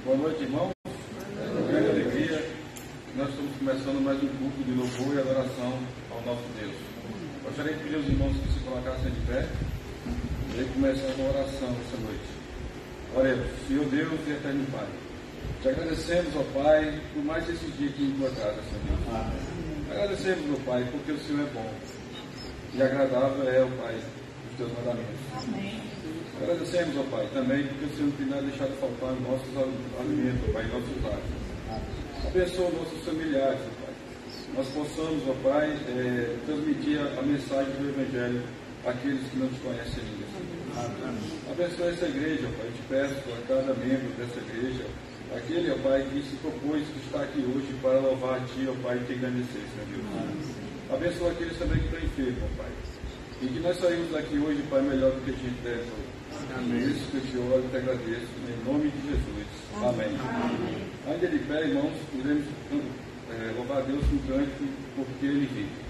Boa noite, irmãos. É uma grande alegria. Nós estamos começando mais um culto de louvor e adoração ao nosso Deus. Gostaria de pedir aos irmãos que se colocassem de pé e começar uma oração essa noite. Oremos. Senhor Deus e eterno Pai, te agradecemos, ó Pai, por mais esse dia aqui em tua casa, Senhor. Amém. Agradecemos, ó Pai, porque o Senhor é bom e agradável é, ó Pai, os teus mandamentos. Amém. Agradecemos, ó Pai, também porque o Senhor não tem nada deixado faltar em nossos alimentos, ó Pai, em nossos lares. Abençoa nossos familiares, ó Pai. Nós possamos, ó Pai, transmitir a mensagem do Evangelho àqueles que não te conhecem ainda, Senhor. Abençoa essa igreja, ó Pai. Eu te peço a cada membro dessa igreja, aquele, ó Pai, que se propôs, que está aqui hoje para louvar a Ti, ó Pai, e te agradecer, Senhor Deus. Abençoa aqueles também que estão enfermos, ó Pai. E que nós saímos daqui hoje, Pai, melhor do que a gente deve. Amém. Isso que eu te oro e te agradeço, em nome de Jesus. Amém. Amém. Ainda de pé, irmãos, iremos louvar a Deus com cântico, porque Ele vive.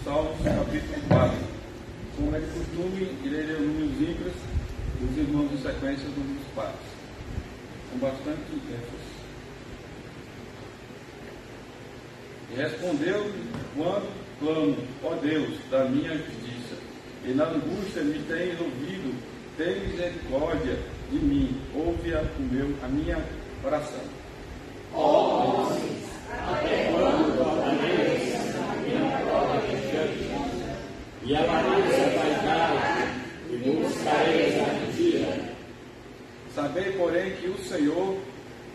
Salmos, capítulo 4. Como é de costume, irei ler o número ímpares dos irmãos em sequência do número pares, com bastante ênfase. E respondeu-lhe quando clamo, ó Deus, da minha justiça, e na angústia me tens ouvido, tem misericórdia de mim, ouve a minha oração. Ó Deus, até quando guardareis a minha própria justiça, e amareis a vaidade, e buscareis a mentira? Sabei, porém, que o Senhor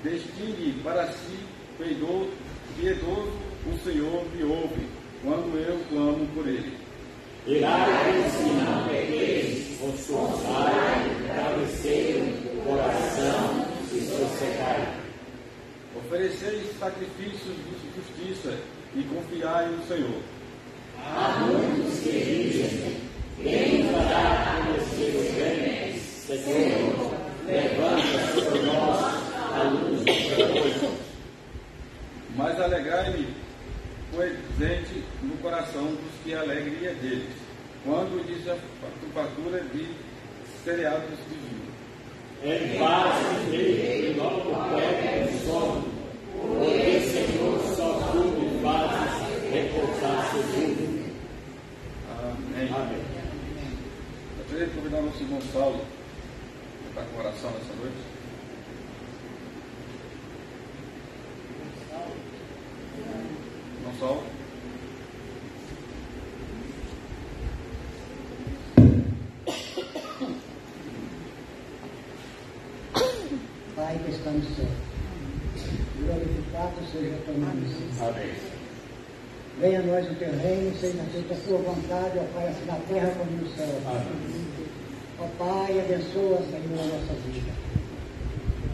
distingue para si piedoso, o Senhor me ouve, quando eu clamo por ele. Irai-vos se não pequeis, esforçai, travesseiro, coração e sossegai. Ofereceis sacrifícios de justiça e confiai no Senhor. Há muitos que dizem, quem fará conhecer os bens? Senhor, levanta sobre nós a luz do teu rosto. Mas alegrai-me presente no coração dos que a alegria deles, quando diz a fartura de cereais de vinho. Em paz viver e logo pega o sono, porque Senhor só tu me fazes repousar seguro. Amém. Amém. Eu queria convidar o nosso irmão Saulo para estar com oração nessa noite. Irmão Saulo. Pai que está no céu, glorificado seja o teu nome, Senhor. Amém. Venha a nós o teu reino, seja feita a tua vontade, ó Pai, assim na terra como no céu. Amém. Ó Pai, abençoa, Senhor, a nossa vida.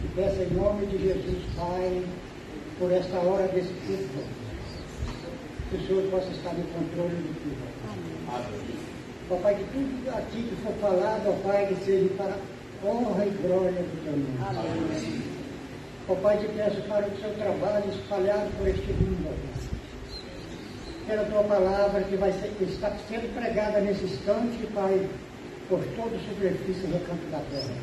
E peço em nome de Jesus, Pai, por esta hora desse culto, que o Senhor possa estar no controle de tudo. Amém. Ó Pai, que tudo aqui que for falado, ó Pai, que seja para honra e glória do teu nome. Amém. Ó Pai, te peço para o seu trabalho espalhado por este mundo, ó Pai. Pela tua palavra que está sendo pregada nesse instante, Pai, por toda a superfície e recanto da terra.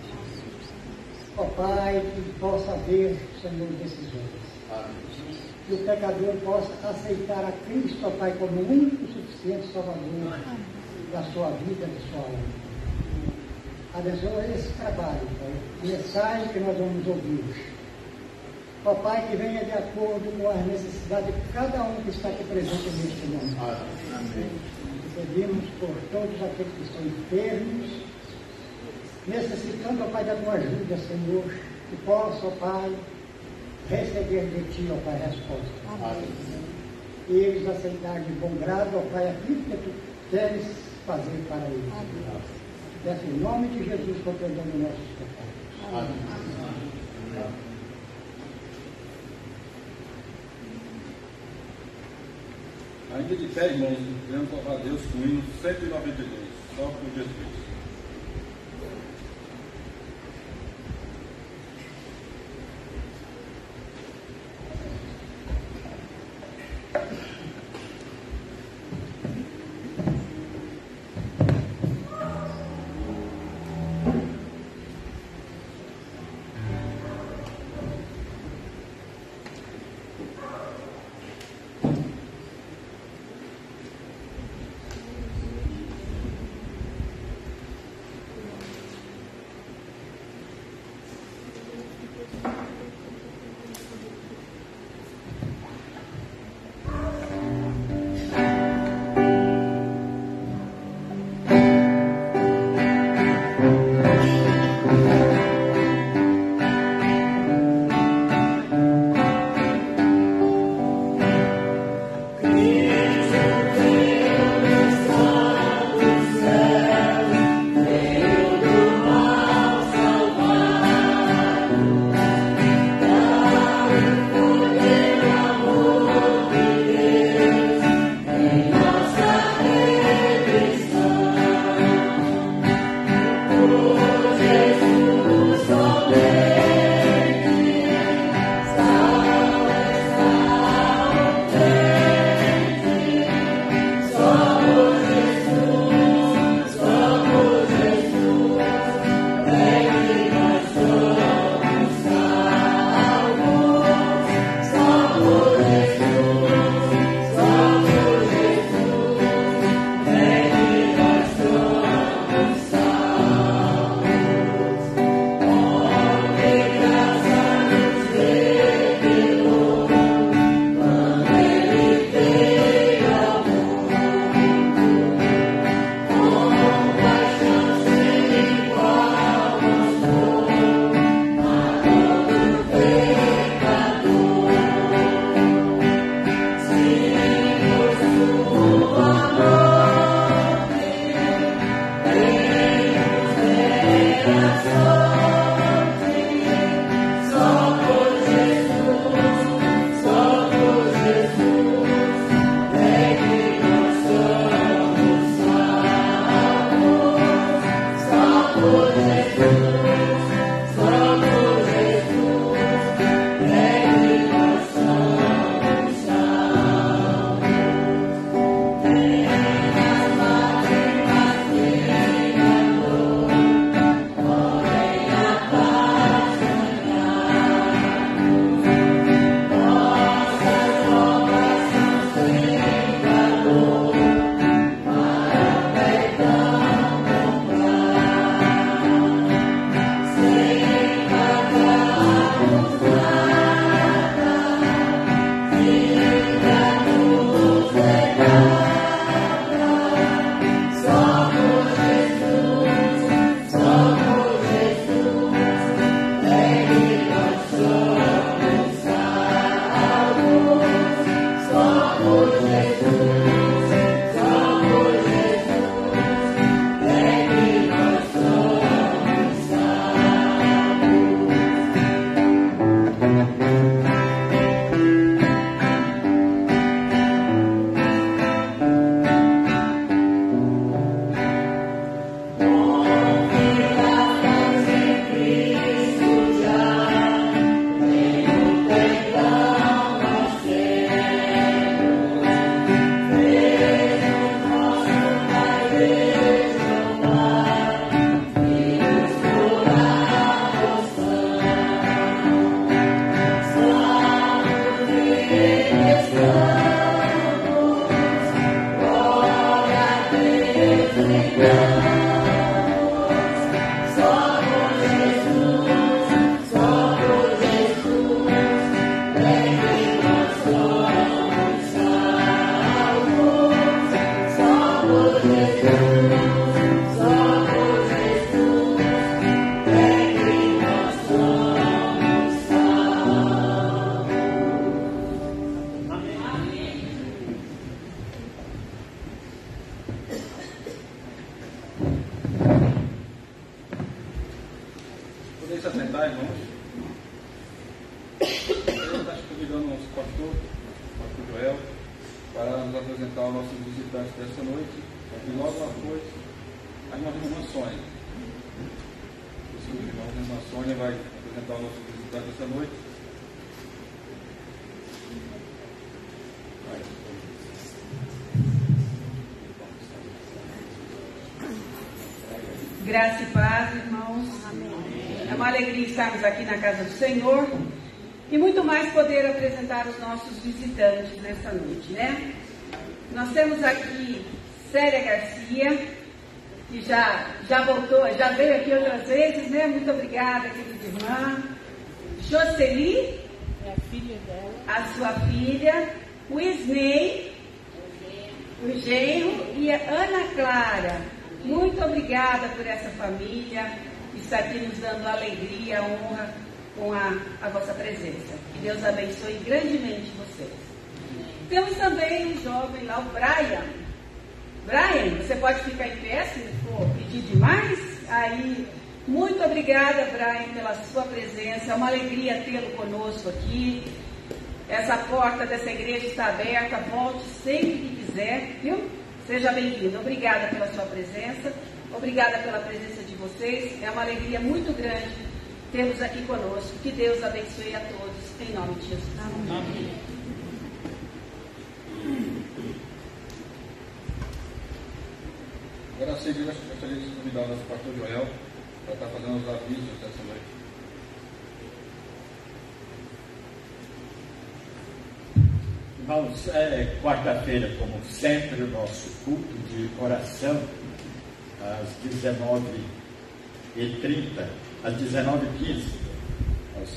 Ó Pai, que possa haver, Senhor, decisões. Amém. Que o pecador possa aceitar a Cristo, ó Pai, como o único e suficiente Salvador da sua vida, da sua alma. Abençoa esse trabalho, Pai, mensagem que nós vamos ouvir. Ó Pai, que venha de acordo com a necessidade de cada um que está aqui presente neste momento. Amém. Pedimos por todos aqueles que estão enfermos, necessitando, ó Pai, da tua ajuda, Senhor, que possa, ó Pai, receber de Ti, ó Pai, a resposta. Amém. E eles aceitar de bom grado, ó Pai, aquilo que Tu queres fazer para eles. Peço em nome de Jesus, com perdão dos nossos pecados. Amém. Ainda de pé, irmãos, queremos louvar a Deus com o hino 192, só por Jesus. Graça e paz, irmãos. É uma alegria estarmos aqui na casa do Senhor e muito mais poder apresentar os nossos visitantes nessa noite, né? Nós temos aqui Célia Garcia, que já voltou, já veio aqui outras vezes, né? Muito obrigada, querida irmã. Jocely, é a filha dela. A sua filha. O Isnei, o genro, e a Ana Clara. Muito obrigada por essa família que está aqui nos dando alegria, honra com a vossa presença. Que Deus abençoe grandemente vocês. Temos também um jovem lá, o Brian. Brian, você pode ficar em pé se for pedir demais? Aí, muito obrigada, Brian, pela sua presença. É uma alegria tê-lo conosco aqui. Essa porta dessa igreja está aberta. Volte sempre que quiser, viu? Seja bem-vindo. Obrigada pela sua presença. Obrigada pela presença de vocês. É uma alegria muito grande tê-los aqui conosco. Que Deus abençoe a todos. Em nome de Jesus. Amém. Agora, a seguir, eu gostaria de convidar o nosso pastor Joel para estar fazendo os avisos dessa noite. Irmãos, quarta-feira, como sempre, o nosso culto de oração, às 19h30, às 19h15. Nós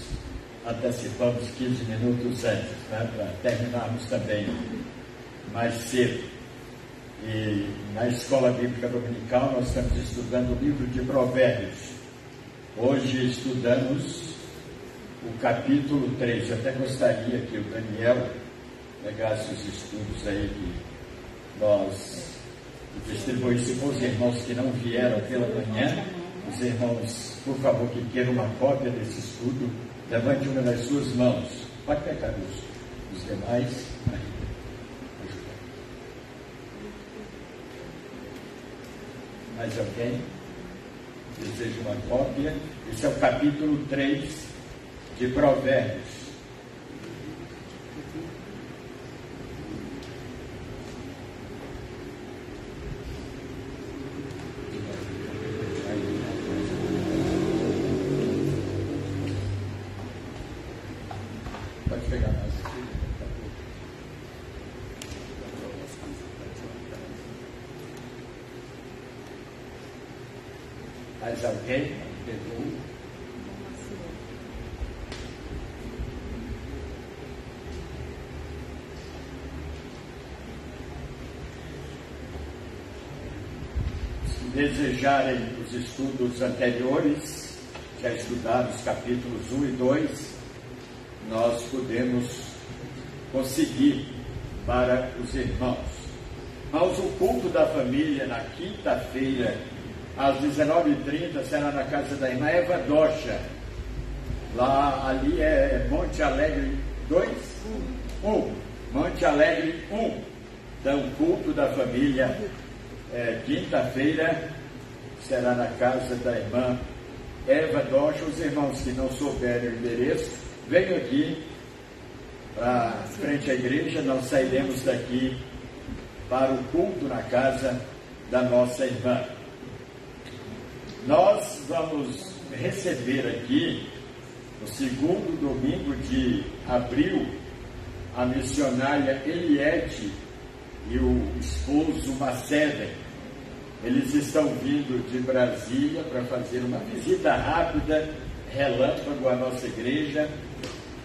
antecipamos 15 minutos antes, né, para terminarmos também mais cedo. E na Escola Bíblica Dominical nós estamos estudando o livro de Provérbios. Hoje estudamos o capítulo 3. Eu até gostaria que o Daniel pegasse os estudos aí que nós distribuíssemos os irmãos que não vieram pela manhã. Os irmãos, por favor, que queiram uma cópia desse estudo, levante uma das suas mãos. Pode pegar os demais. Mais alguém deseja uma cópia? Esse é o capítulo 3 de Provérbios. Pode pegar mais aqui. Mais alguém? Pegou? Se desejarem os estudos anteriores, já estudaram os capítulos 1 e 2, nós podemos conseguir para os irmãos. Mas o culto da família na quinta-feira, às 19h30, será na casa da irmã Eva Docha. Lá, ali é Monte Alegre 2? 1. Monte Alegre 1. Então, culto da família, quinta-feira, será na casa da irmã Eva Docha. Os irmãos que não souberem o endereço, venham aqui para frente à igreja. Nós sairemos daqui para o culto na casa da nossa irmã. Nós vamos receber aqui, no segundo domingo de abril, a missionária Eliette e o esposo Maceden. Eles estão vindo de Brasília para fazer uma visita rápida, relâmpago à nossa igreja,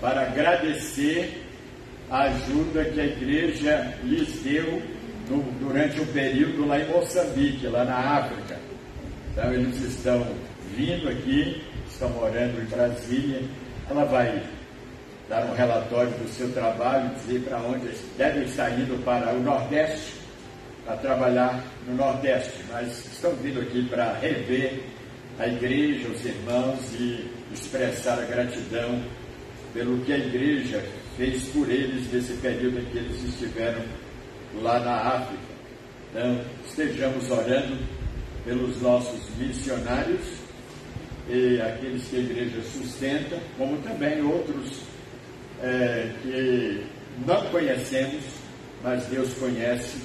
para agradecer a ajuda que a igreja lhes deu durante um período lá em Moçambique, lá na África. Então eles estão vindo aqui, estão morando em Brasília. Ela vai dar um relatório do seu trabalho, dizer para onde devem estar indo para o Nordeste, para trabalhar no Nordeste, mas estão vindo aqui para rever a igreja, os irmãos e expressar a gratidão pelo que a igreja fez por eles nesse período em que eles estiveram lá na África. Então, estejamos orando pelos nossos missionários e aqueles que a igreja sustenta, como também outros que não conhecemos, mas Deus conhece,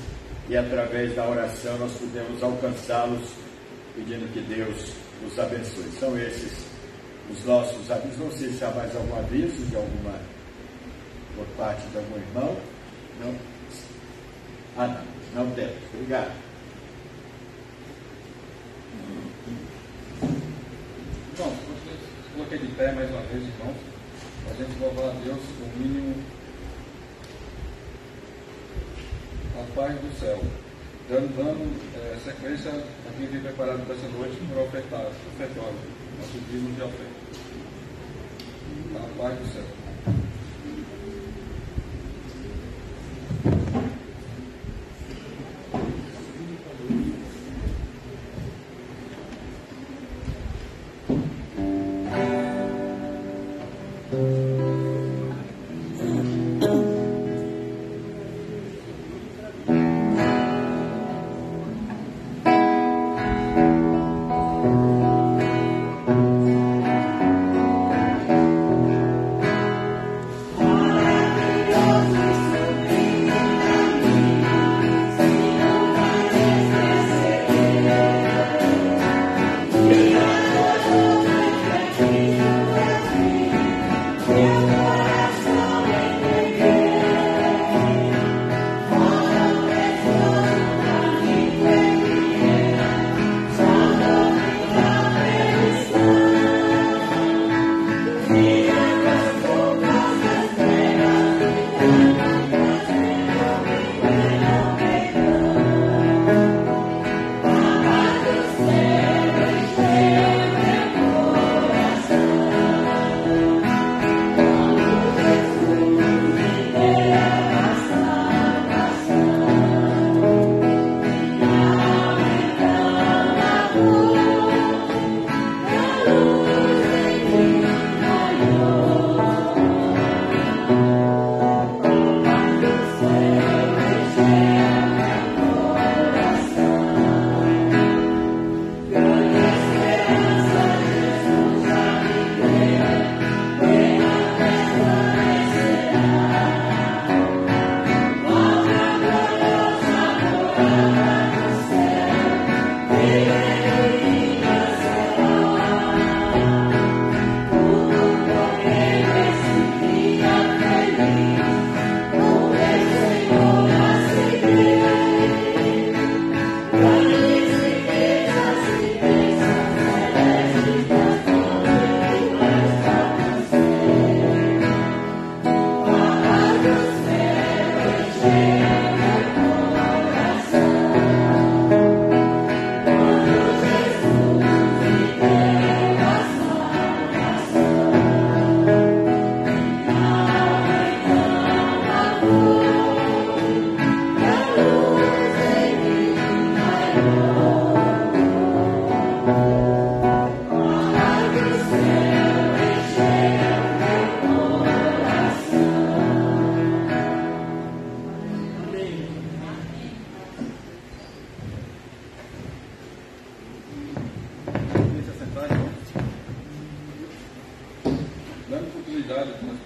e através da oração nós podemos alcançá-los, pedindo que Deus nos abençoe. São esses os nossos avisos. Não sei se há mais algum aviso de alguma, por parte de algum irmão. Não? Não temos. Obrigado. Bom, coloquei de pé mais uma vez, irmãos, para a gente louvar a Deus com o mínimo a paz do céu, dando sequência a quem vem preparado para essa noite para ofertar, nosso dízimo de oferta. A paz do céu.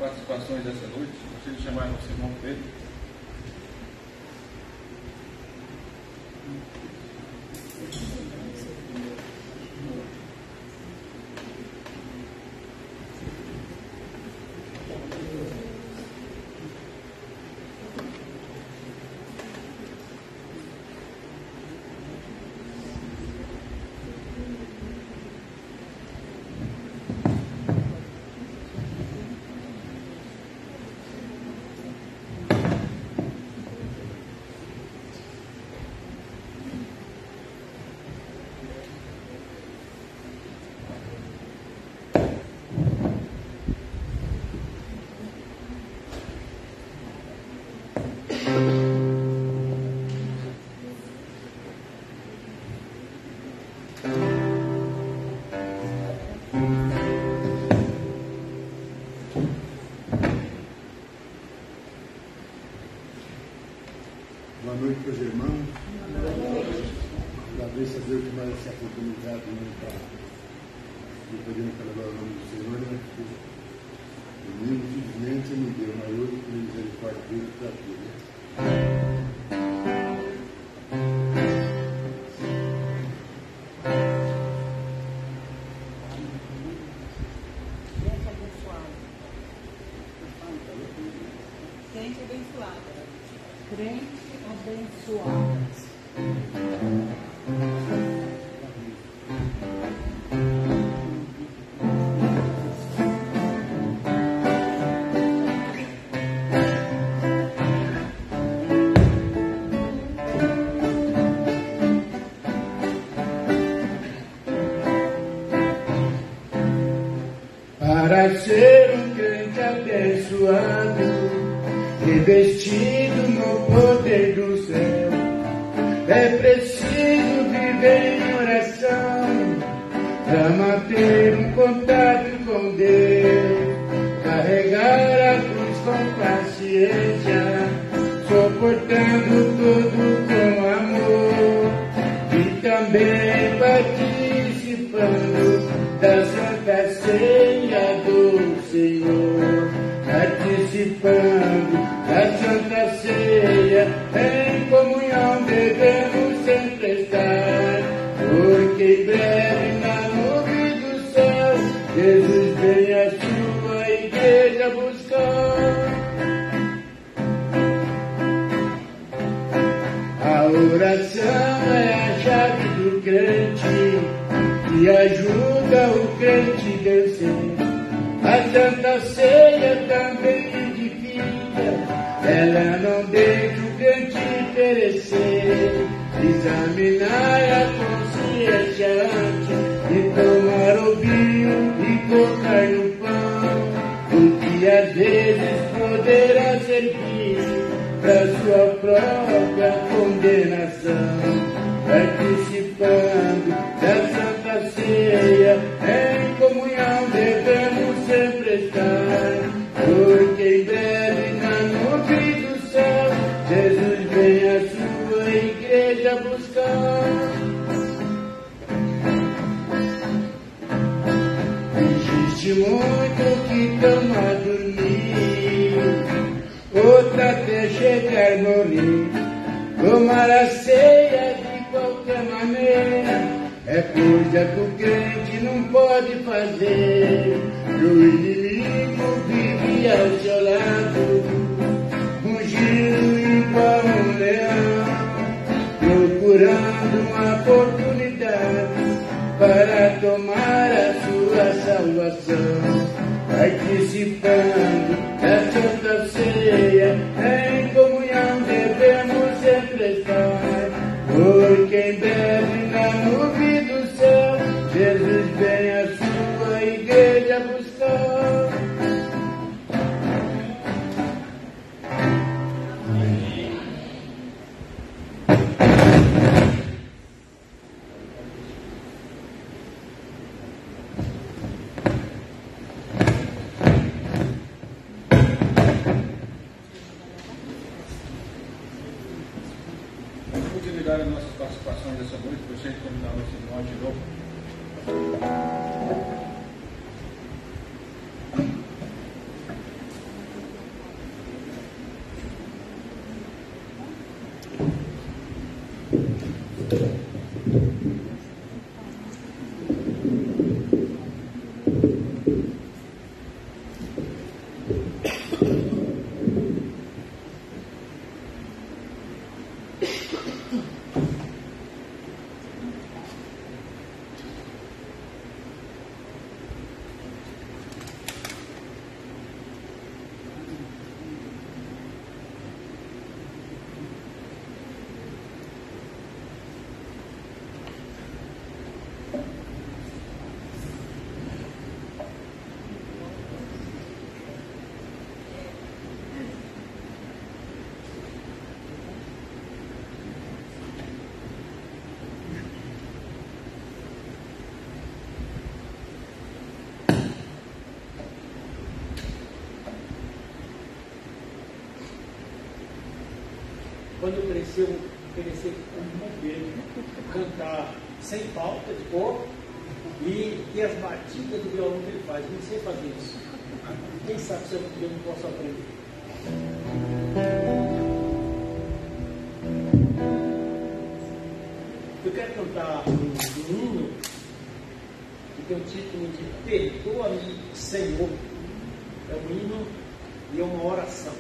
participações dessa noite, gostaria de chamar o irmão Pedro. Agradeço a Deus por mais essa oportunidade de poder celebrar o nome do Senhor, né? O livro, infelizmente, me deu, mas hoje, por misericórdia dele, está aqui, né? Crente abençoada. Crente abençoadas. Para ser um crente abençoado, revestido no poder do céu, é preciso viver em oração, para manter um contato com Deus, carregar a cruz com paciência, suportando tudo com amor, e também participando da Santa Ceia do Senhor, participando da Santa Ceia, em comunhão devemos sempre estar, porque em breve na nuvem do céu, Jesus vem a sua igreja buscar. A oração é a chave do crente, que ajuda o crente a vencer. A Santa Ceia também edifica, ela não deixa o crente perecer. Examinar a consciência antes de tomar o vinho e tocar no pão, porque às vezes poderá servir para sua própria condenação. Participando da Santa Ceia, em comunhão devemos sempre estar, porque em breve na nuvem do céu, Jesus vem a sua igreja buscar. Existe muito que estão a dormir, outra até chegar a morrer. Tomar a ceia de qualquer maneira é coisa que o crente não pode fazer. O inimigo vive ao seu lado, rugindo igual um leão, procurando uma oportunidade para tomar a sua salvação. Participando da Santa Ceia, em comunhão devemos sempre estar, porque em breve na nuvem do céu, Jesus vem a sua igreja buscar. Continuidade da nossa participação dessa noite, gostaria de convidar o nosso irmão de novo. Quando cresceu oferecer como bombeiro, cantar sem falta de cor e as batidas do violão que ele faz. Eu não sei fazer isso. Quem sabe se eu não posso aprender. Eu quero cantar um hino que tem o título de Perdoa-me, Senhor. É um hino e é uma oração.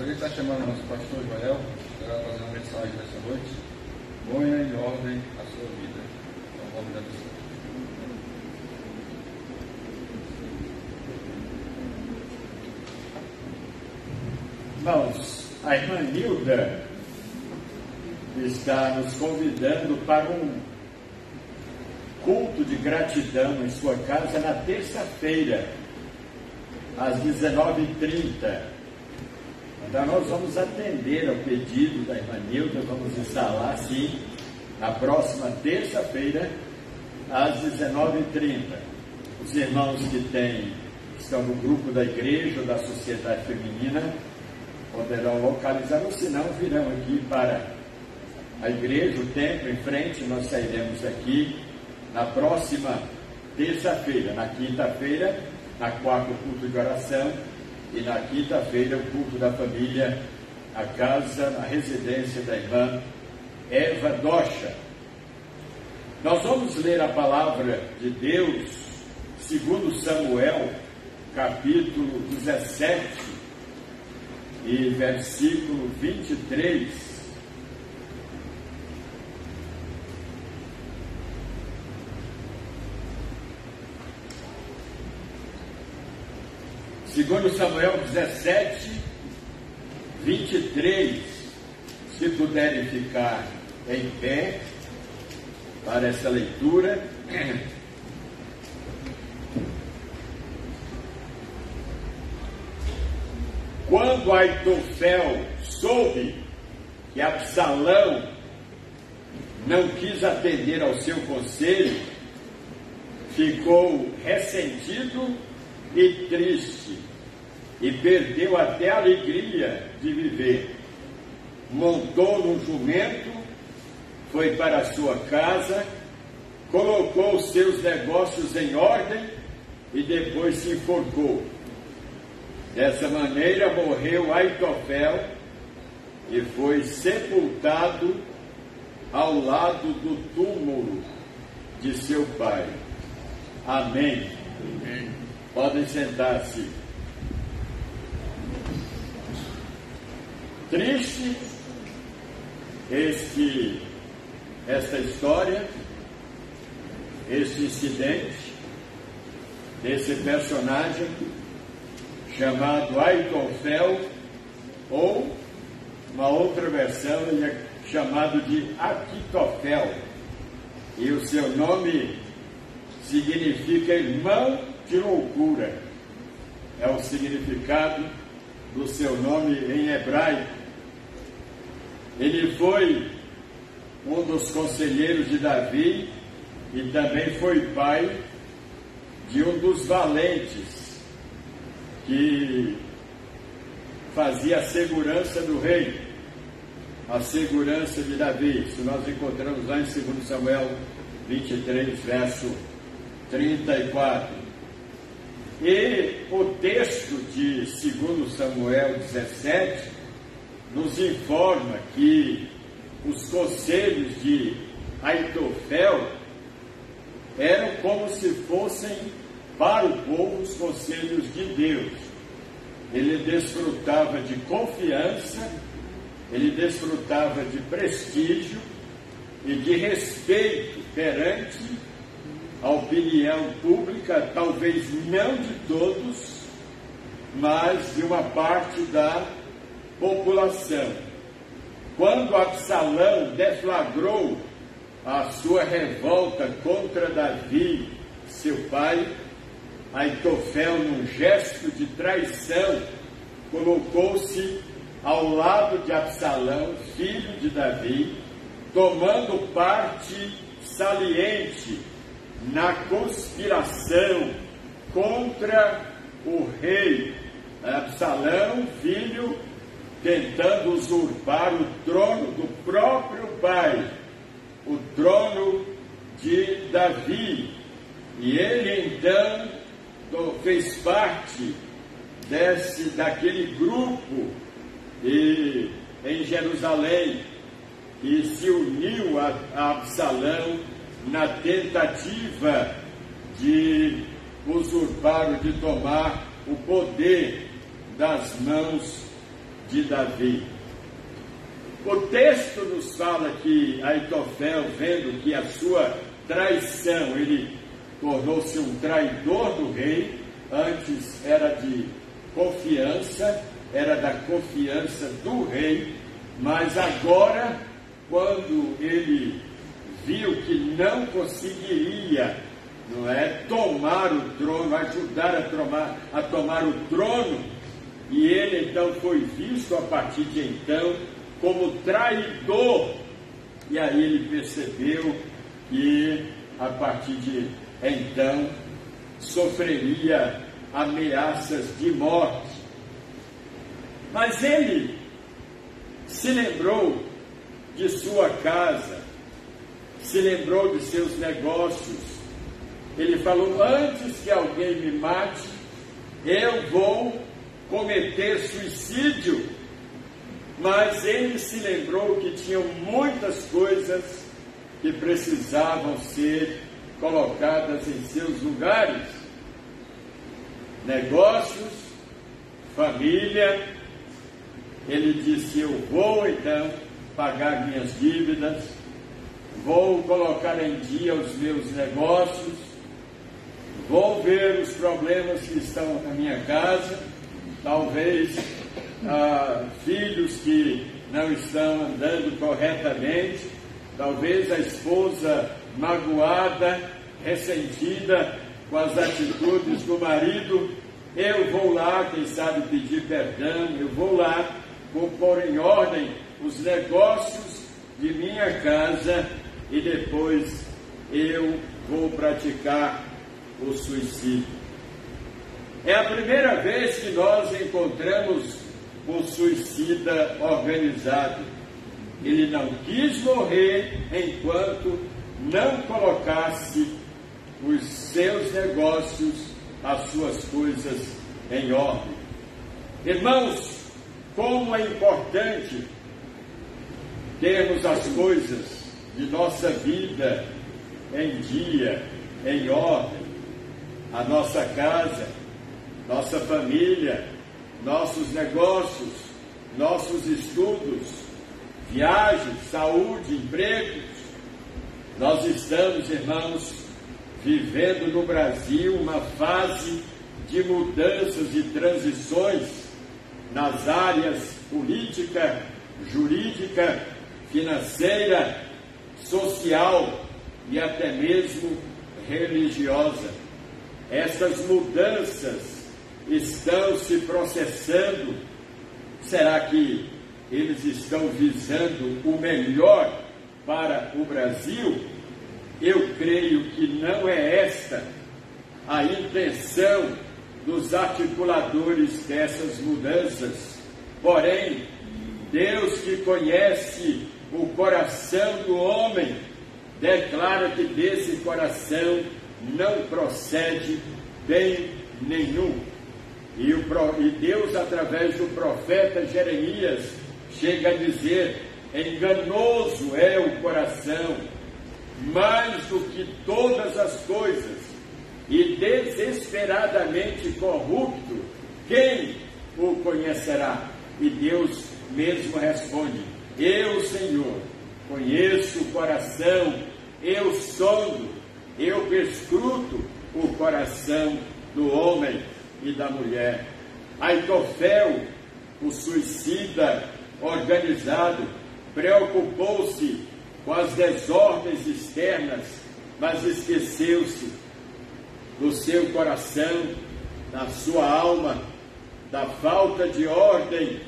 Gostaria de estar chamando o nosso pastor Joel para fazer uma mensagem nessa noite. Ponha em ordem a sua vida. Então, vamos dar Irmãos, a irmã Nilda está nos convidando para um culto de gratidão em sua casa na terça-feira, às 19h30. Então nós vamos atender ao pedido da irmã Nilda, vamos estar lá sim, na próxima terça-feira, às 19h30. Os irmãos que estão no grupo da igreja ou da sociedade feminina poderão localizar, ou se não, virão aqui para a igreja, o templo em frente. Nós sairemos aqui na próxima terça-feira. Na quinta-feira, na quarta, o culto de oração, e na quinta-feira, o culto da família, a casa, a residência da irmã Eva Docha. Nós vamos ler a palavra de Deus segundo Samuel, capítulo 17 e versículo 23. Segundo Samuel 17, 23, se puderem ficar em pé para essa leitura. Quando Aitofel soube que Absalão não quis atender ao seu conselho, ficou ressentido e triste, e perdeu até a alegria de viver. Montou num jumento, foi para a sua casa, colocou os seus negócios em ordem e depois se enforcou. Dessa maneira morreu Aitofel e foi sepultado ao lado do túmulo de seu pai. Amém. Amém. Podem sentar-se. Triste esta história, este incidente, desse personagem chamado Aitofel, ou uma outra versão ele é chamado de Aquitofel, e o seu nome significa irmão de loucura, é o significado do seu nome em hebraico. Ele foi um dos conselheiros de Davi e também foi pai de um dos valentes que fazia a segurança do rei, a segurança de Davi. Isso nós encontramos lá em 2 Samuel 23, verso 34. E o texto de 2 Samuel 17 nos informa que os conselhos de Aitofel eram como se fossem para o povo os conselhos de Deus. Ele desfrutava de confiança, ele desfrutava de prestígio e de respeito perante a opinião pública, talvez não de todos, mas de uma parte da população. Quando Absalão deflagrou a sua revolta contra Davi, seu pai, Aitofel, num gesto de traição, colocou-se ao lado de Absalão, filho de Davi, tomando parte saliente na conspiração contra o rei. Absalão, filho, tentando usurpar o trono do próprio pai, o trono de Davi. E ele então fez parte daquele grupo em Jerusalém e se uniu a Absalão na tentativa de usurpar, de tomar o poder das mãos de Davi. O texto nos fala que Aitofel, vendo que a sua traição, ele tornou-se um traidor do rei. Antes era de confiança, era da confiança do rei, mas agora, quando ele viu que não conseguiria, tomar o trono, ajudar a tomar o trono, e ele então foi visto a partir de então como traidor, e aí ele percebeu que a partir de então sofreria ameaças de morte. Mas ele se lembrou de sua casa, se lembrou de seus negócios. Ele falou: antes que alguém me mate, eu vou cometer suicídio. Mas ele se lembrou que tinham muitas coisas que precisavam ser colocadas em seus lugares. negócios, família. Ele disse: eu vou então pagar minhas dívidas, vou colocar em dia os meus negócios, vou ver os problemas que estão na minha casa, talvez filhos que não estão andando corretamente, talvez a esposa magoada, ressentida com as atitudes do marido. Eu vou lá, quem sabe, pedir perdão, eu vou lá, vou pôr em ordem os negócios de minha casa e depois eu vou praticar o suicídio. É a primeira vez que nós encontramos um suicida organizado. Ele não quis morrer enquanto não colocasse os seus negócios, as suas coisas em ordem. Irmãos, como é importante termos as coisas de nossa vida em dia, em ordem, a nossa casa, nossa família, nossos negócios, nossos estudos, viagens, saúde, empregos. Nós estamos, irmãos, vivendo no Brasil uma fase de mudanças e transições nas áreas política, jurídica, financeira, social e até mesmo religiosa. Estas mudanças estão se processando. Será que eles estão visando o melhor para o Brasil? Eu creio que não é esta a intenção dos articuladores dessas mudanças. Porém, Deus, que conhece o coração do homem, declara que desse coração não procede bem nenhum. E Deus, através do profeta Jeremias, chega a dizer: enganoso é o coração, mais do que todas as coisas, e desesperadamente corrupto, quem o conhecerá? E Deus mesmo responde: eu, Senhor, conheço o coração, eu sondo, eu perscruto o coração do homem e da mulher. Aitofel, o suicida organizado, preocupou-se com as desordens externas, mas esqueceu-se do seu coração, da sua alma, da falta de ordem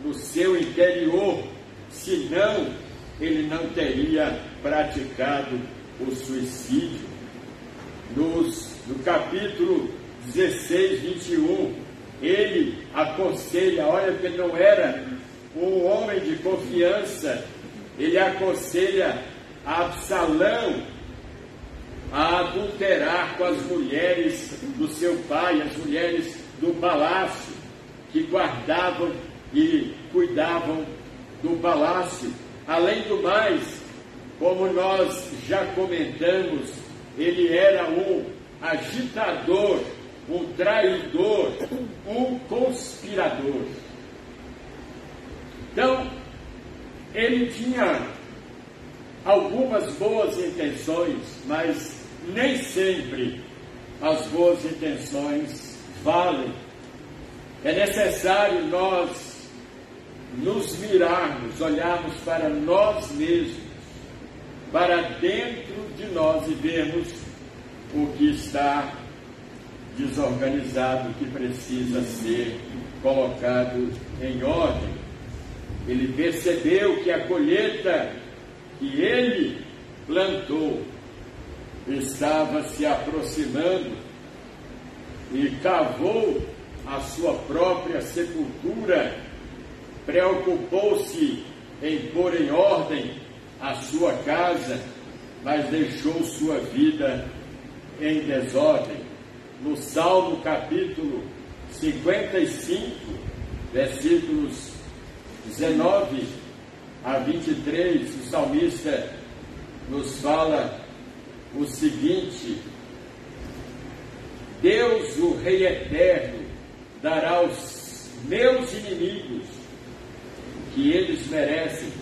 no seu interior, senão ele não teria praticado o suicídio. No capítulo 16, 21, ele aconselha, olha que ele não era um homem de confiança, ele aconselha a Absalão a adulterar com as mulheres do seu pai, as mulheres do palácio, que guardavam e cuidavam do palácio. Além do mais, como nós já comentamos, ele era um agitador, um traidor, um conspirador. Então, ele tinha algumas boas intenções, mas nem sempre as boas intenções valem. É necessário nós nos mirarmos, olharmos para nós mesmos, para dentro de nós e vermos o que está desorganizado, que precisa ser colocado em ordem. Ele percebeu que a colheita que ele plantou estava se aproximando e cavou a sua própria sepultura, preocupou-se em pôr em ordem a sua casa, mas deixou sua vida em desordem. No Salmo capítulo 55, versículos 19 a 23, o salmista nos fala o seguinte: Deus, o Rei Eterno, dará aos meus inimigos o que eles merecem,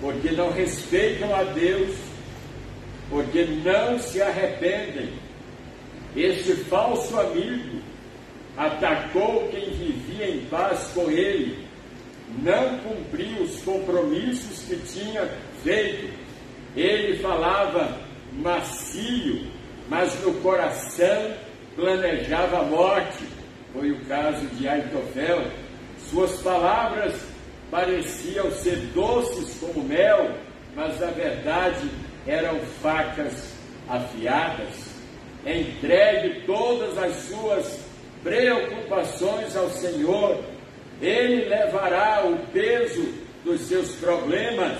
porque não respeitam a Deus, porque não se arrependem. Este falso amigo atacou quem vivia em paz com ele, não cumpriu os compromissos que tinha feito. Ele falava macio, mas no coração planejava a morte. Foi o caso de Aitofel. Suas palavras pareciam ser doces como mel, mas na verdade eram facas afiadas. Entregue todas as suas preocupações ao Senhor, Ele levará o peso dos seus problemas.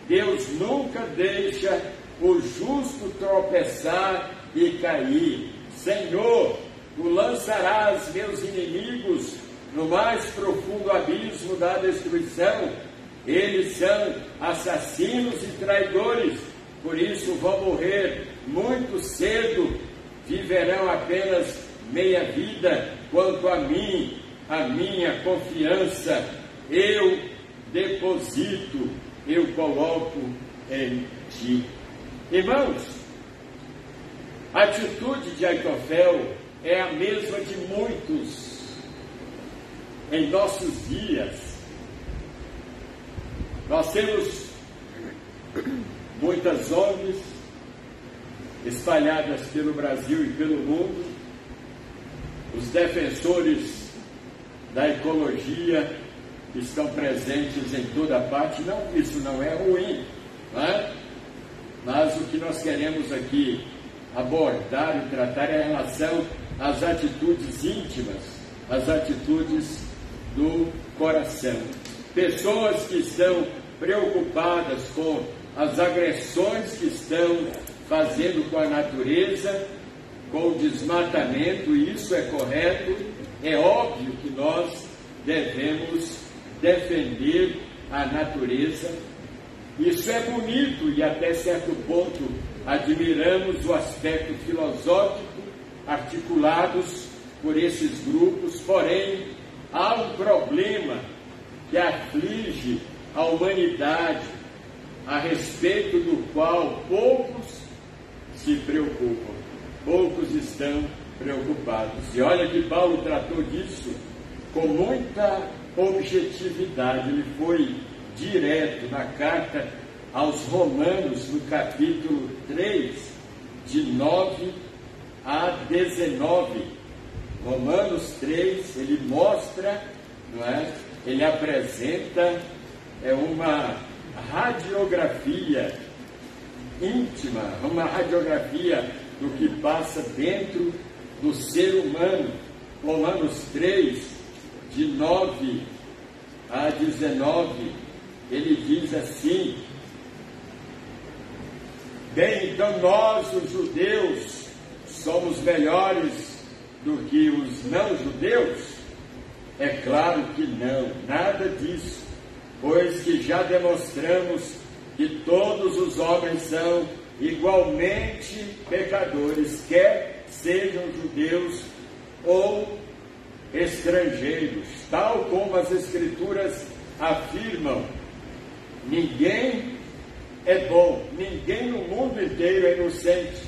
Deus nunca deixa o justo tropeçar e cair. Senhor, Tu lançarás meus inimigos no mais profundo abismo da destruição. Eles são assassinos e traidores, por isso vão morrer muito cedo, viverão apenas meia vida. Quanto a mim, a minha confiança eu deposito, eu coloco em Ti. Irmãos, a atitude de Aitofel é a mesma de muitos em nossos dias. Nós temos muitas ONGs espalhadas pelo Brasil e pelo mundo. Os defensores da ecologia estão presentes em toda parte. Não, isso não é ruim, não é? Mas o que nós queremos aqui abordar e tratar é em relação às atitudes íntimas, às atitudes do coração. Pessoas que estão preocupadas com as agressões que estão fazendo com a natureza, com o desmatamento, e isso é correto. É óbvio que nós devemos defender a natureza. Isso é bonito e até certo ponto admiramos o aspecto filosófico articulados por esses grupos, porém há um problema que aflige a humanidade, a respeito do qual poucos se preocupam, poucos estão preocupados. E olha que Paulo tratou disso com muita objetividade. Ele foi direto na carta aos Romanos, no capítulo 3, de 9 a 19. Romanos 3, ele mostra, não é? Ele apresenta uma radiografia íntima, uma radiografia do que passa dentro do ser humano. Romanos 3, de 9 a 19, ele diz assim: bem, então nós, os judeus, somos melhores do que os não-judeus? É claro que não, nada disso, pois que já demonstramos que todos os homens são igualmente pecadores, quer sejam judeus ou estrangeiros, tal como as Escrituras afirmam. Ninguém é bom, ninguém no mundo inteiro é inocente,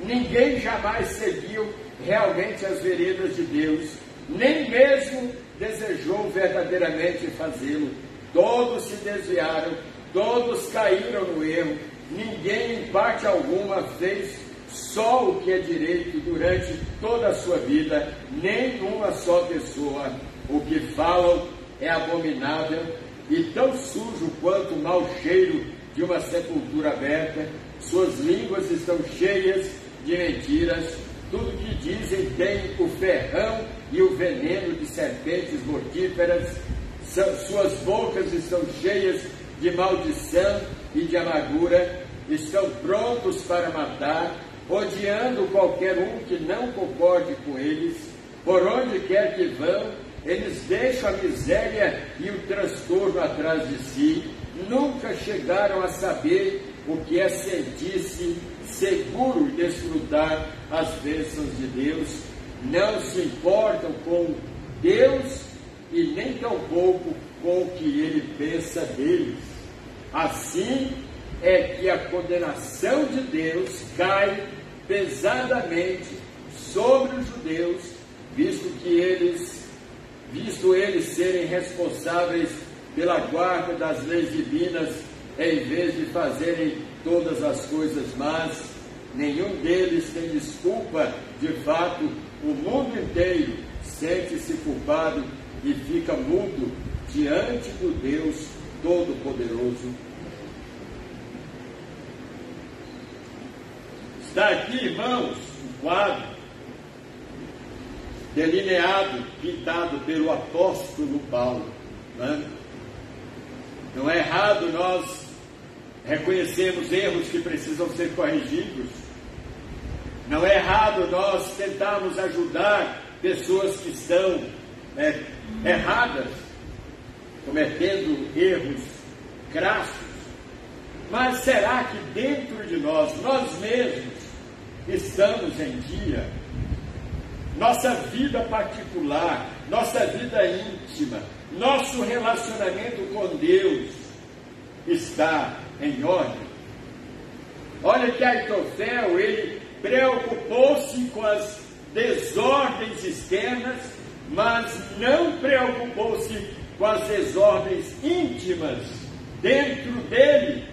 ninguém jamais seguiu realmente as veredas de Deus, nem mesmo desejou verdadeiramente fazê-lo. Todos se desviaram, todos caíram no erro, ninguém em parte alguma fez só o que é direito durante toda a sua vida, nem uma só pessoa. O que falam é abominável e tão sujo quanto o mau cheiro de uma sepultura aberta. Suas línguas estão cheias de mentiras, tudo que dizem tem o ferrão e o veneno de serpentes mortíferas. Suas bocas estão cheias de maldição e de amargura, estão prontos para matar, odiando qualquer um que não concorde com eles. Por onde quer que vão, eles deixam a miséria e o transtorno atrás de si. Nunca chegaram a saber o que é sentir-se seguro e desfrutar as bênçãos de Deus, não se importam com Deus e nem tampouco com o que Ele pensa deles. Assim é que a condenação de Deus cai pesadamente sobre os judeus, visto eles serem responsáveis pela guarda das leis divinas, em vez de fazerem todas as coisas más. Nenhum deles tem desculpa. De fato, o mundo inteiro sente-se culpado e fica mudo diante do Deus Todo-Poderoso. Está aqui, irmãos, um quadro delineado, pintado pelo apóstolo Paulo. Não é errado nós reconhecermos erros que precisam ser corrigidos. Não é errado nós tentarmos ajudar pessoas que estão erradas, cometendo erros crassos. Mas será que dentro de nós mesmos, estamos em dia? Nossa vida particular, nossa vida íntima, nosso relacionamento com Deus está em ordem? Olha que Aitofel, ele preocupou-se com as desordens externas, mas não preocupou-se com as desordens íntimas dentro dele.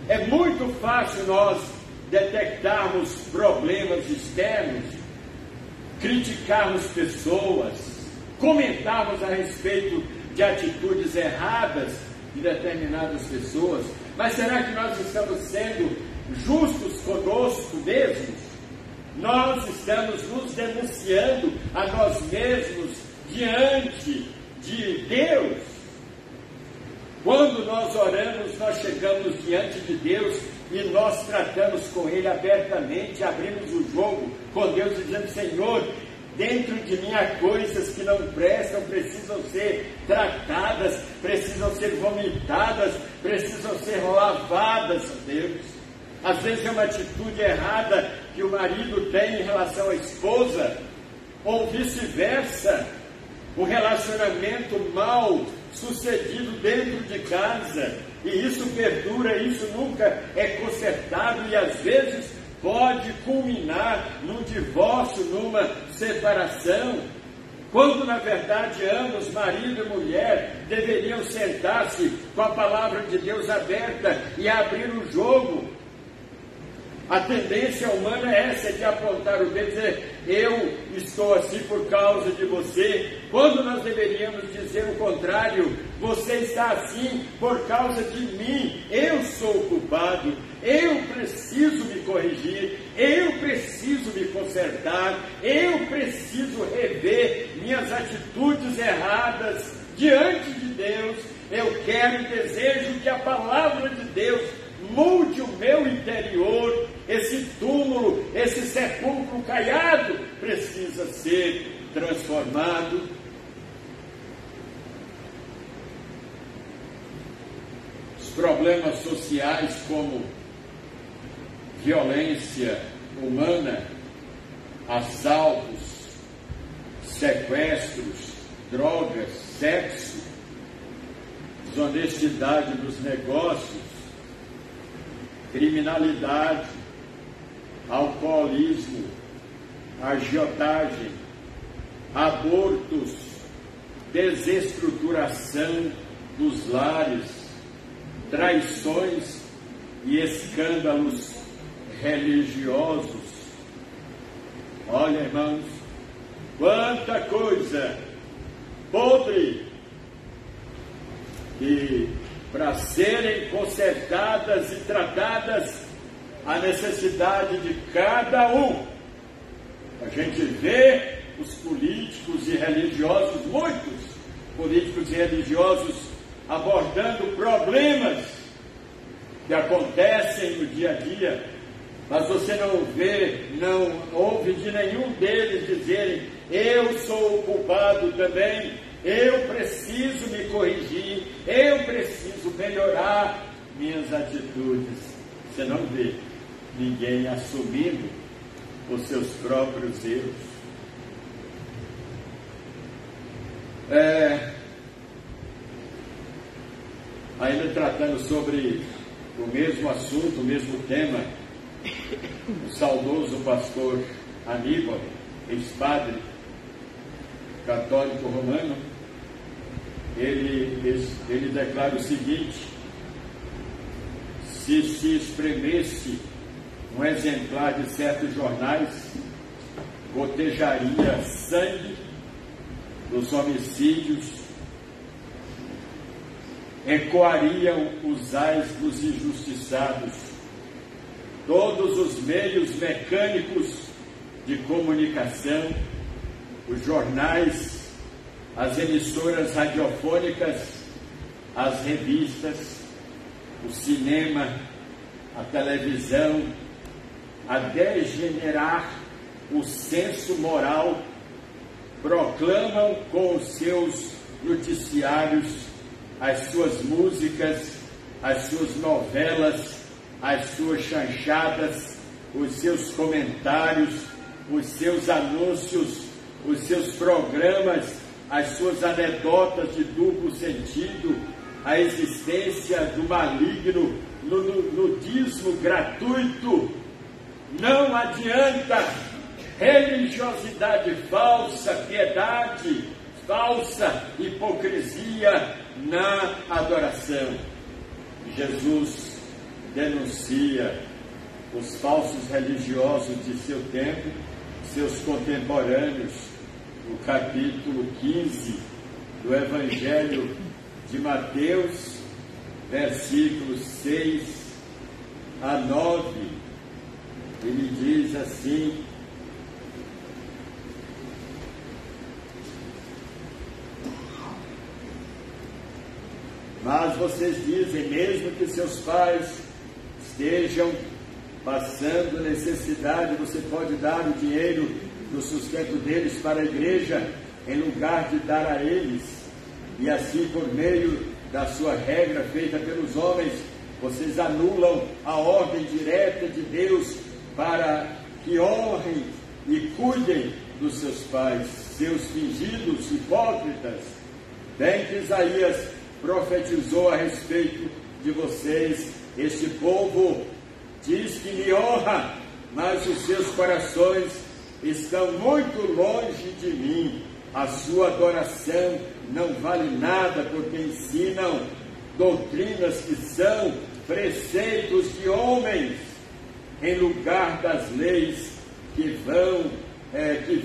É muito fácil nós detectarmos problemas externos, criticarmos pessoas, comentarmos a respeito de atitudes erradas de determinadas pessoas, mas será que nós estamos sendo justos conosco mesmos? Nós estamos nos denunciando a nós mesmos diante de Deus? Quando nós oramos, nós chegamos diante de Deus e nós tratamos com Ele abertamente, abrimos o jogo com Deus, dizendo: Senhor, dentro de mim há coisas que não prestam, precisam ser tratadas, precisam ser vomitadas, precisam ser lavadas, Deus. Às vezes é uma atitude errada que o marido tem em relação à esposa, ou vice-versa, um relacionamento mal sucedido dentro de casa, e isso perdura, isso nunca é consertado, e às vezes pode culminar num divórcio, numa separação, quando na verdade ambos, marido e mulher, deveriam sentar-se com a palavra de Deus aberta e abrir o jogo. A tendência humana é essa, de apontar o dedo e dizer: eu estou assim por causa de você, quando nós deveríamos dizer o contrário: você está assim por causa de mim, eu sou o culpado, eu preciso me corrigir, eu preciso me consertar, eu preciso rever minhas atitudes erradas diante de Deus. Eu quero e desejo que a palavra de Deus mude o meu interior. Esse túmulo, esse sepulcro caiado precisa ser transformado. Os problemas sociais, como violência humana, assaltos, sequestros, drogas, sexo, desonestidade dos negócios, criminalidade, alcoolismo, agiotagem, abortos, desestruturação dos lares, traições e escândalos religiosos. Olha, irmãos, quanta coisa podre que, para serem consertadas e tratadas, a necessidade de cada um. A gente vê os políticos e religiosos, muitos políticos e religiosos, abordando problemas que acontecem no dia a dia, mas você não vê, não ouve de nenhum deles dizerem: eu sou o culpado também, eu preciso me corrigir, eu preciso melhorar minhas atitudes. Você não vê. ninguém assumindo os seus próprios erros. Ainda tratando sobre o mesmo assunto, o mesmo tema, o saudoso pastor Aníbal, ex-padre católico romano, ele declara o seguinte: se espremesse um exemplar de certos jornais, gotejaria sangue dos homicídios, ecoariam os ais dos injustiçados, todos os meios mecânicos de comunicação, os jornais, as emissoras radiofônicas, as revistas, o cinema, a televisão, a degenerar o senso moral, proclamam com os seus noticiários, as suas músicas, as suas novelas, as suas chanchadas, os seus comentários, os seus anúncios, os seus programas, as suas anedotas de duplo sentido, a existência do maligno, nudismo gratuito. Não adianta religiosidade falsa, piedade falsa, hipocrisia na adoração. Jesus denuncia os falsos religiosos de seu tempo, seus contemporâneos, no capítulo 15 do Evangelho de Mateus, versículos 6 a 9, ele diz assim: mas vocês dizem, mesmo que seus pais estejam passando necessidade, você pode dar o dinheiro do sustento deles para a igreja, em lugar de dar a eles, e assim, por meio da sua regra feita pelos homens, vocês anulam a ordem direta de Deus para que honrem e cuidem dos seus pais, seus fingidos hipócritas. Bem que Isaías profetizou a respeito de vocês: este povo diz que me honra, mas os seus corações estão muito longe de mim. A sua adoração não vale nada, porque ensinam doutrinas que são preceitos de homens, em lugar das leis que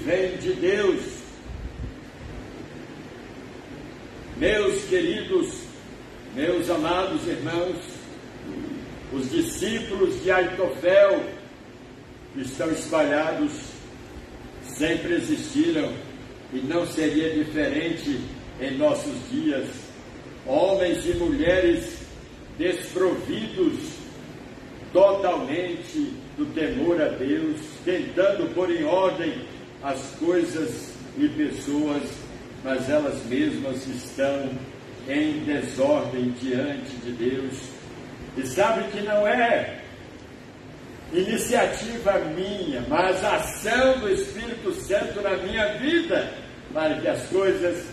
vêm de Deus. Meus queridos, meus amados irmãos, os discípulos de Aitofel estão espalhados, sempre existiram, e não seria diferente em nossos dias. Homens e mulheres desprovidos totalmente do temor a Deus, tentando pôr em ordem as coisas e pessoas, mas elas mesmas estão em desordem diante de Deus. E sabe que não é iniciativa minha, mas a ação do Espírito Santo na minha vida, para que as coisas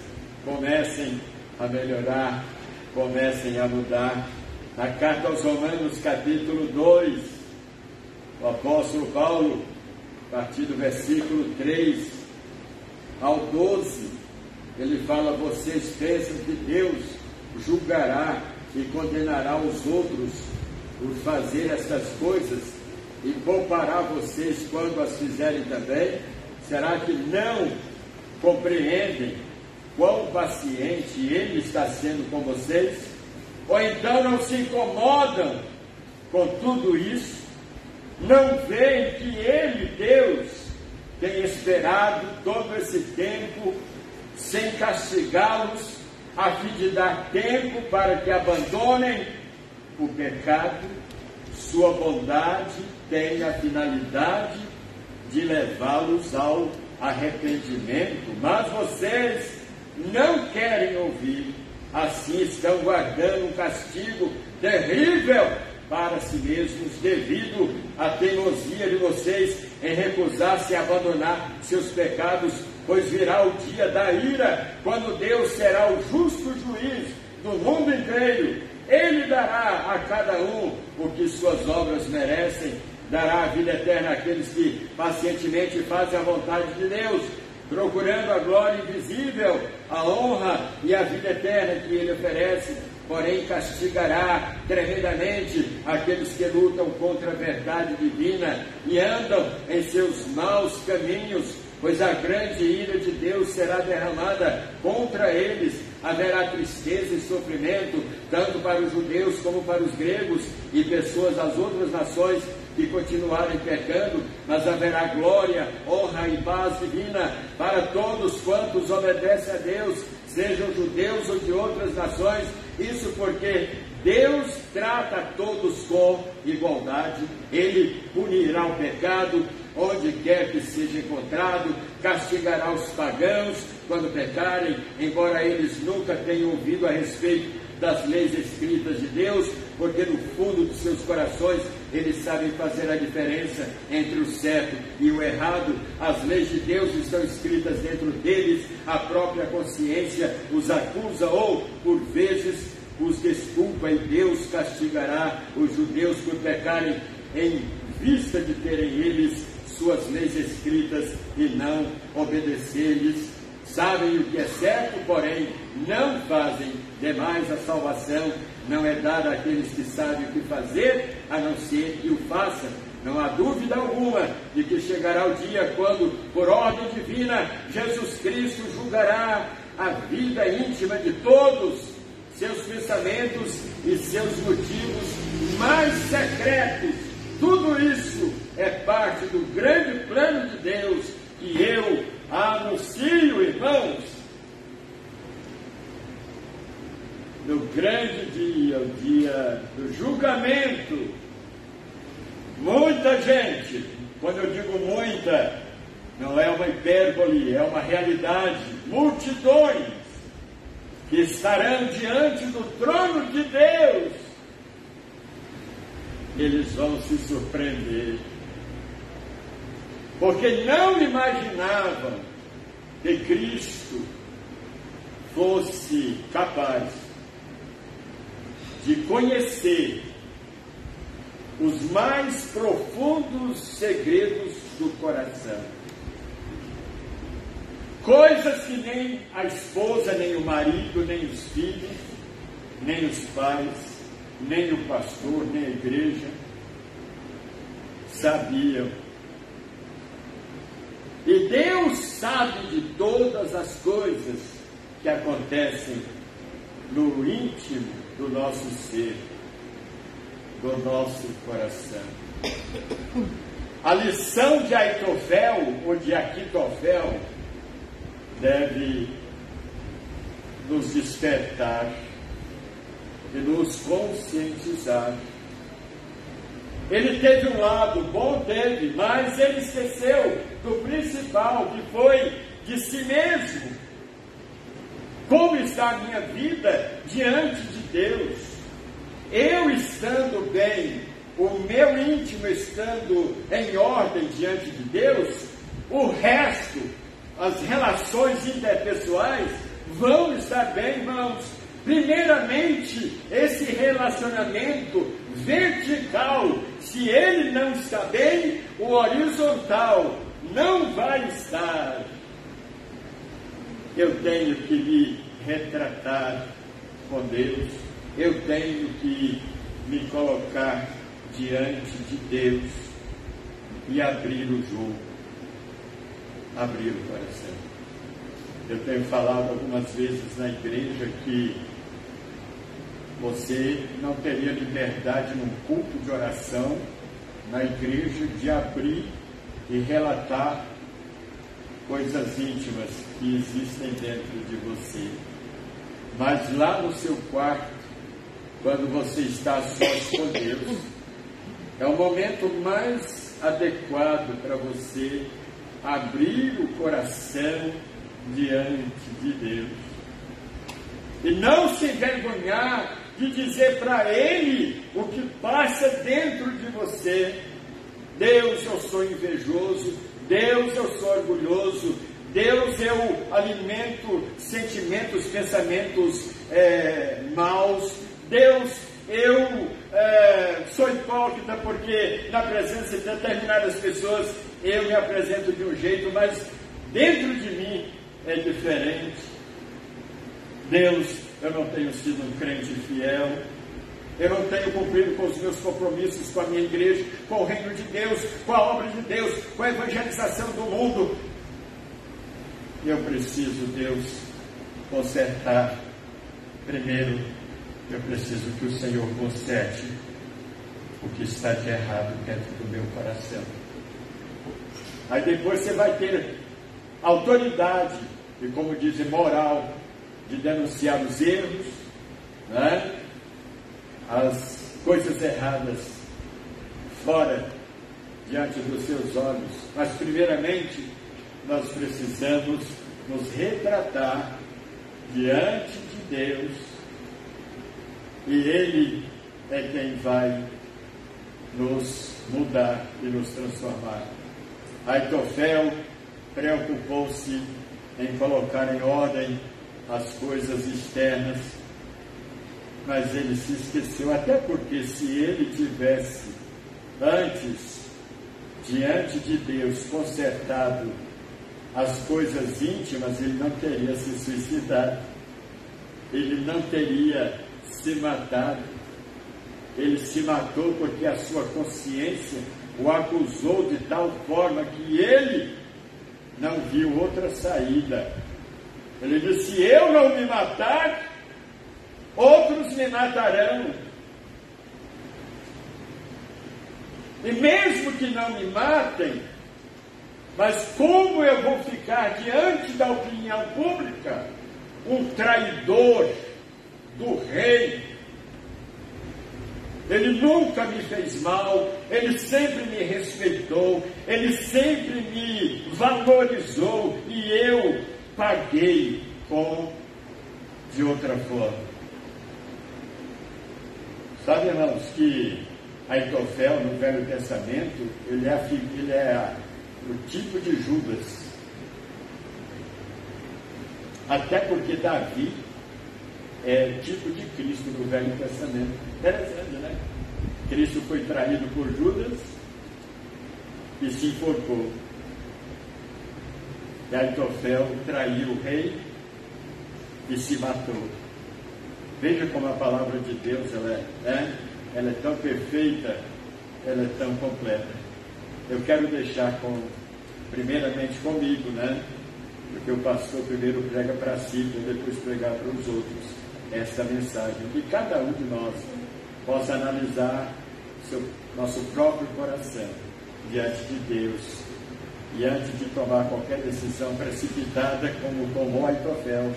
comecem a melhorar, comecem a mudar. Na carta aos Romanos, capítulo 2, o apóstolo Paulo, a partir do versículo 3 ao 12, ele fala: vocês pensam que Deus julgará e condenará os outros por fazer estas coisas, e poupará vocês quando as fizerem também? Será que não compreendem quão paciente Ele está sendo com vocês? Ou então não se incomodam com tudo isso? Não veem que Ele, Deus, tem esperado todo esse tempo sem castigá-los, a fim de dar tempo para que abandonem o pecado? Sua bondade tem a finalidade de levá-los ao arrependimento, mas vocês não querem ouvir, assim estão guardando um castigo terrível para si mesmos, devido à teimosia de vocês em recusar-se a abandonar seus pecados, pois virá o dia da ira, quando Deus será o justo juiz do mundo inteiro. Ele dará a cada um o que suas obras merecem, dará a vida eterna àqueles que pacientemente fazem a vontade de Deus, procurando a glória invisível, a honra e a vida eterna que Ele oferece. Porém castigará tremendamente aqueles que lutam contra a verdade divina e andam em seus maus caminhos, pois a grande ira de Deus será derramada contra eles. Haverá tristeza e sofrimento, tanto para os judeus como para os gregos e pessoas das outras nações que continuarem pecando, mas haverá glória, honra e paz divina para todos quantos obedecem a Deus, sejam judeus ou de outras nações. Isso porque Deus trata a todos com igualdade. Ele punirá o pecado onde quer que seja encontrado, castigará os pagãos quando pecarem, embora eles nunca tenham ouvido a respeito das leis escritas de Deus, porque no fundo dos seus corações eles sabem fazer a diferença entre o certo e o errado. As leis de Deus estão escritas dentro deles, a própria consciência os acusa ou, por vezes, os desculpa, e Deus castigará os judeus por pecarem em vista de terem eles suas leis escritas e não obedecer-lhes. Sabem o que é certo, porém não fazem. Demais, a salvação não é dada àqueles que sabem o que fazer, a não ser que o façam. Não há dúvida alguma de que chegará o dia quando, por ordem divina, Jesus Cristo julgará a vida íntima de todos, seus pensamentos e seus motivos mais secretos. Tudo isso é parte do grande plano de Deus que eu anuncio, irmãos. No grande dia, o dia do julgamento, muita gente, quando eu digo muita, não é uma hipérbole, é uma realidade, multidões que estarão diante do trono de Deus, eles vão se surpreender, porque não imaginavam que Cristo fosse capaz de conhecer os mais profundos segredos do coração. Coisas que nem a esposa, nem o marido, nem os filhos, nem os pais, nem o pastor, nem a igreja sabiam. E Deus sabe de todas as coisas que acontecem no íntimo do nosso ser, do nosso coração. A lição de Aitofel, ou de Aquitofel, deve nos despertar e nos conscientizar. Ele teve um lado bom, teve, mas ele esqueceu do principal, que foi de si mesmo. Como está a minha vida diante de Deus? Eu estando bem, o meu íntimo estando em ordem diante de Deus, o resto, as relações interpessoais, vão estar bem, irmãos. Primeiramente, esse relacionamento vertical, se ele não está bem, o horizontal não vai estar. Eu tenho que me retratar com Deus, eu tenho que me colocar diante de Deus e abrir o jogo, abrir o coração. Eu tenho falado algumas vezes na igreja que você não teria liberdade num culto de oração na igreja de abrir e relatar coisas íntimas que existem dentro de você. Mas lá no seu quarto, quando você está a sós com Deus, é o momento mais adequado para você abrir o coração diante de Deus. E não se envergonhar de dizer para Ele o que passa dentro de você. Deus, eu sou invejoso. Deus, eu sou orgulhoso. Deus, eu alimento sentimentos, pensamentos maus. Deus, eu sou hipócrita porque na presença de determinadas pessoas eu me apresento de um jeito, mas dentro de mim é diferente. Deus, eu não tenho sido um crente fiel. Eu não tenho cumprido com os meus compromissos com a minha igreja, com o reino de Deus, com a obra de Deus, com a evangelização do mundo. Eu preciso, Deus, consertar. Primeiro, eu preciso que o Senhor conserte o que está de errado dentro do meu coração. Aí depois você vai ter autoridade e, como dizem, moral de denunciar os erros, né? As coisas erradas fora, diante dos seus olhos. Mas primeiramente nós precisamos nos retratar diante de Deus, e Ele é quem vai nos mudar e nos transformar. Aitofel preocupou-se em colocar em ordem as coisas externas, mas ele se esqueceu, até porque se ele tivesse antes, diante de Deus, consertado as coisas íntimas, ele não teria se suicidado, ele não teria se matado. Ele se matou porque a sua consciência o acusou de tal forma que ele não viu outra saída. Ele disse: se eu não me matar, outros me matarão. E mesmo que não me matem, mas como eu vou ficar diante da opinião pública um traidor do rei? Ele nunca me fez mal, ele sempre me respeitou, ele sempre me valorizou, e eu paguei de outra forma. Sabe, irmãos, que Aitofel, no Velho Testamento, ele é o tipo de Judas. Até porque Davi é tipo de Cristo no Velho Testamento. Interessante, né? Cristo foi traído por Judas e se enforcou. E Aitofel traiu o rei e se matou. Veja como a palavra de Deus ela é tão perfeita, ela é tão completa. Eu quero deixar primeiramente comigo, né? Porque o pastor primeiro prega para si, para depois pregar para os outros esta mensagem, que cada um de nós possa analisar nosso próprio coração diante de Deus, e antes de tomar qualquer decisão precipitada, como tomou Aitofel,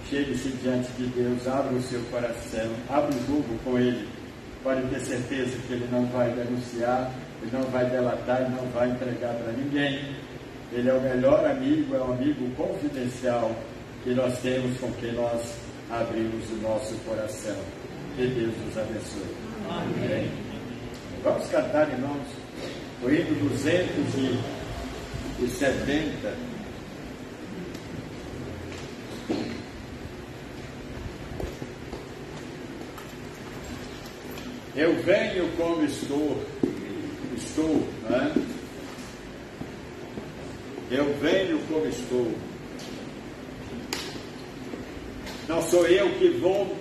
chegue-se diante de Deus, abra o seu coração, abra o jogo com Ele. Pode ter certeza que Ele não vai denunciar, Ele não vai delatar, Ele não vai entregar para ninguém. Ele é o melhor amigo, é um amigo confidencial que nós temos, com quem nós abrimos o nosso coração. Que Deus nos abençoe. Amém. Vamos cantar, irmãos, o hino 270. Eu venho como estou, né? Eu venho como estou. Não sou eu que vou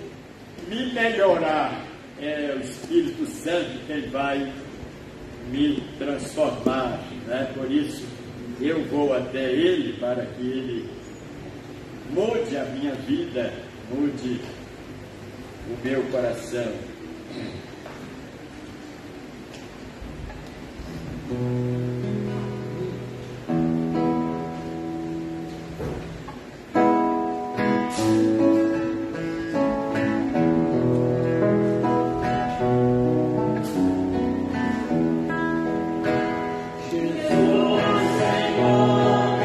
me melhorar, é o Espírito Santo quem vai me transformar, né? Por isso eu vou até Ele, para que Ele mude a minha vida, mude o meu coração. Jesus, Senhor,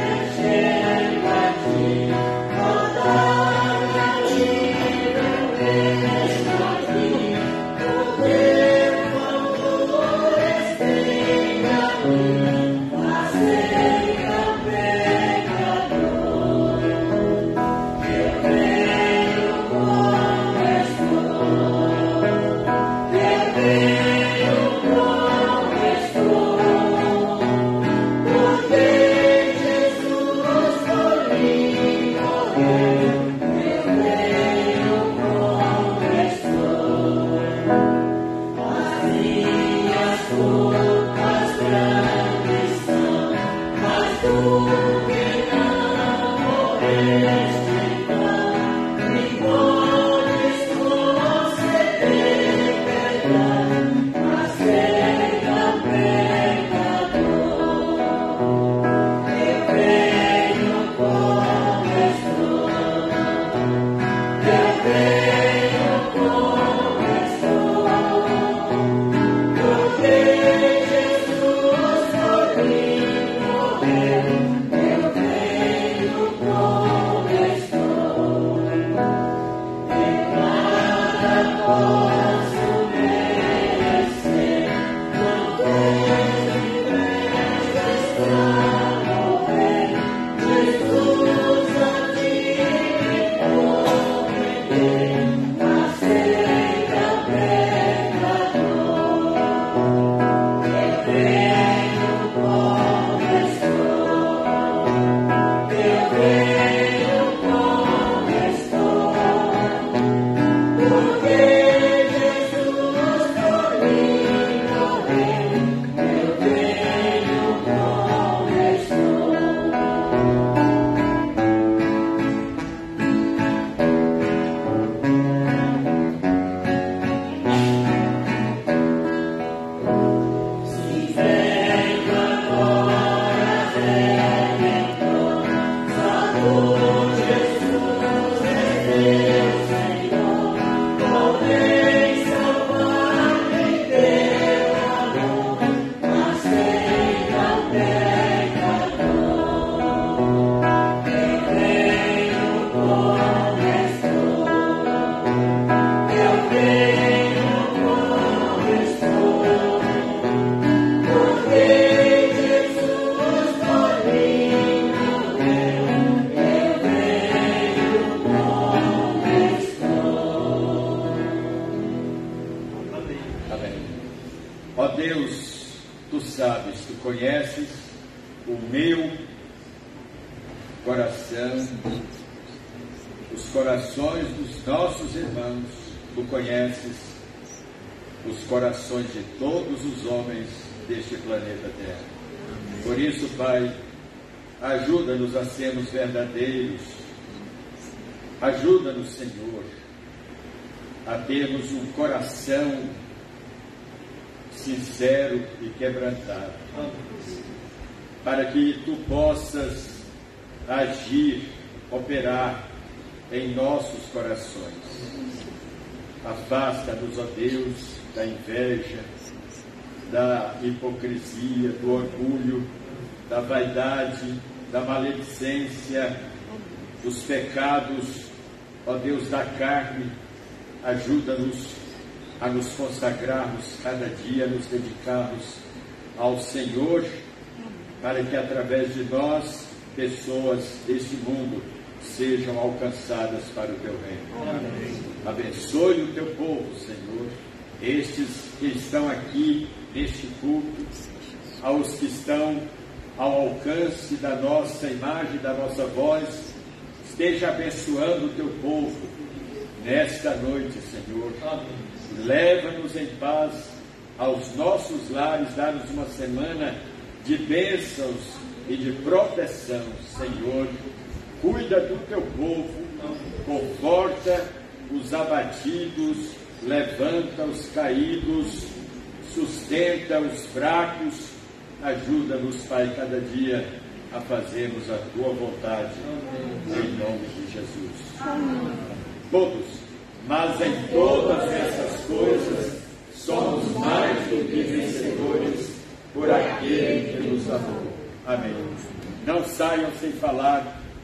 conheces o meu coração, os corações dos nossos irmãos, tu conheces os corações de todos os homens deste planeta Terra. Por isso, Pai, ajuda-nos a sermos verdadeiros, ajuda-nos, Senhor, a termos um coração sincero e quebrantado, para que tu possas agir, operar em nossos corações. Afasta-nos, ó Deus, da inveja, da hipocrisia, do orgulho, da vaidade, da maledicência, dos pecados, ó Deus da carne. Ajuda-nos a nos consagrarmos cada dia, a nos dedicarmos ao Senhor, para que através de nós, pessoas deste mundo sejam alcançadas para o teu reino. Amém. Abençoe o teu povo, Senhor, estes que estão aqui neste culto, aos que estão ao alcance da nossa imagem, da nossa voz. Esteja abençoando o teu povo nesta noite, Senhor. Amém. Leva-nos em paz aos nossos lares, dá-nos uma semana de bênçãos e de proteção, Senhor. Cuida do teu povo, conforta os abatidos, levanta os caídos, sustenta os fracos. Ajuda-nos, Pai, cada dia a fazermos a tua vontade. Amém. Em nome de Jesus. Amém. Todos, mas em todas essas coisas somos mais do que vencedores por aquele que nos amou. Amém. Não saiam sem falar